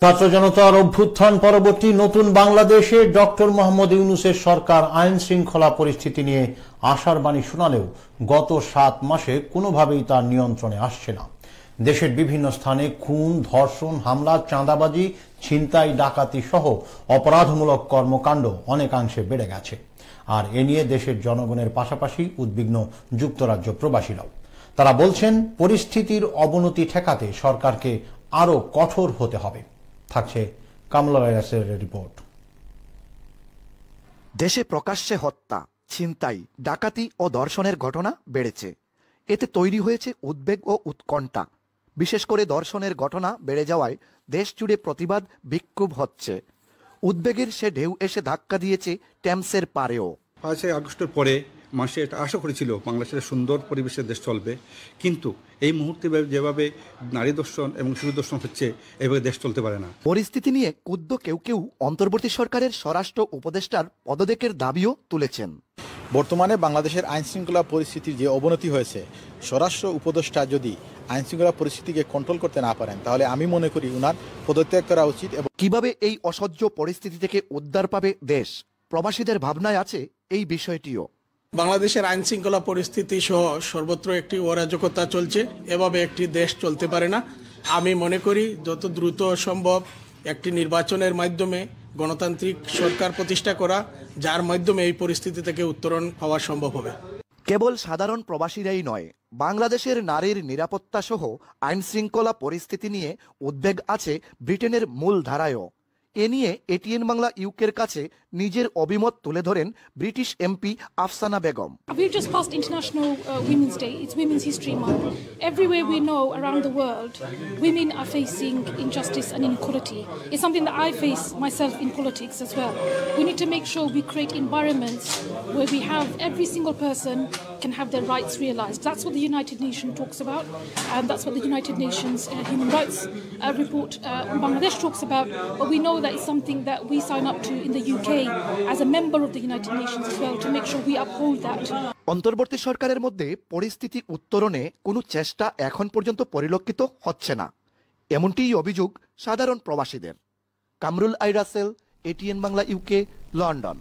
ছাত্র জনতার অভ্যুত্থান পরবর্তী নতুন বাংলাদেশে ডক্টর মোহাম্মদ ইউনূসের সরকার আইন শৃঙ্খলা পরিস্থিতি নিয়ে আশার বাণী শোনালেও গত 7 মাসে কোনোভাবেই তার নিয়ন্ত্রণে আসছে না। দেশের বিভিন্ন স্থানে খুন, ধর্ষণ, হামলা, চাঁদাবাজি, ছিনতাই, ডাকাতি সহ অপরাধমূলক কর্মকাণ্ড অনেকাংশে বেড়ে গেছে। আর এ নিয়ে দেশের জনগণের পাশাপাশি উদ্বিগ্ন যুক্তরাজ্য প্রবাসীরাও। তারা বলছেন, পরিস্থিতির অবনতি ঠেকাতে সরকারকে আরও কঠোর হতে হবে। থাকছে কামলা ভাইরাসের রিপোর্ট। দেশে প্রকাশ্যে হত্যা, ছিনতাই, ডাকাতি ও ধর্ষণের ঘটনা বেড়েছে। এতে তৈরি হয়েছে উদ্বেগ ও উৎকণ্ঠা। বিশেষ করে ধর্ষণের ঘটনা বেড়ে যাওয়ায় দেশ জুড়ে প্রতিবাদ, বিক্ষোভ হচ্ছে। উদ্বেগের সে ঢেউ এসে ধাক্কা দিয়েছে টেমসের পারেও। 5 আগস্টের পরে মানুষের এটা আশা করেছিল বাংলাদেশের সুন্দর পরিবেশে দেশ চলবে, কিন্তু এই মুহূর্তে যেভাবে নারী দর্শন এবং শিশু দর্শন হচ্ছে, এভাবে দেশ চলতে পারে না। পরিস্থিতি নিয়ে ক্ষুব্ধ কেউ কেউ অন্তর্বর্তী সরকারের স্বরাষ্ট্র উপদেষ্টার পদত্যাগের দাবিও তুলেছেন। বর্তমানে বাংলাদেশের আইন শৃঙ্খলা পরিস্থিতির যে অবনতি হয়েছে, স্বরাষ্ট্র উপদেষ্টা যদি আইন শৃঙ্খলা পরিস্থিতিকে কন্ট্রোল করতে না পারেন, তাহলে আমি মনে করি উনার পদত্যাগ করা উচিত। এবং কিভাবে এই অসহ্য পরিস্থিতি থেকে উদ্ধার পাবে দেশ, প্রবাসীদের ভাবনায় আছে এই বিষয়টিও। বাংলাদেশের আইন শৃঙ্খলা পরিস্থিতি সহ সর্বত্র একটি অরাজকতা চলছে। এভাবে একটি দেশ চলতে পারে না। আমি মনে করি যত দ্রুত সম্ভব একটি নির্বাচনের মাধ্যমে গণতান্ত্রিক সরকার প্রতিষ্ঠা করা, যার মাধ্যমে এই পরিস্থিতি থেকে উত্তরণ পাওয়া সম্ভব হবে। কেবল সাধারণ প্রবাসীরাই নয়, বাংলাদেশের নারীর নিরাপত্তা সহ আইন শৃঙ্খলা পরিস্থিতি নিয়ে উদ্বেগ আছে ব্রিটেনের মূল ধারায়ও। এ নিয়ে এটিএন বাংলা ইউকের কাছে নিজের অভিমত তুলে ধরেন British MP Afsana Begum. We've just passed International Women's Day. It's Women's History Month. Everywhere we know around the world, women are facing injustice and inequality. It's something that I face myself in politics as well. We need to make sure we create environments where we have every single person can have their rights realized. That's what the United Nations talks about, and that's what the United Nations Human Rights Report on Bangladesh talks about. But we know that it's something that we sign up to in the UK as a member of the United Nations as well, to make sure we uphold that. অন্তর্বর্তী সরকারের মধ্যে পরিস্থিতি উত্তরণে কোনো চেষ্টা এখন পর্যন্ত পরিলক্ষিত হচ্ছে না, এমনটিই অভিযোগ সাধারণ প্রবাসীদের। কামরুল আই Rasel, ATN Bangla UK, London.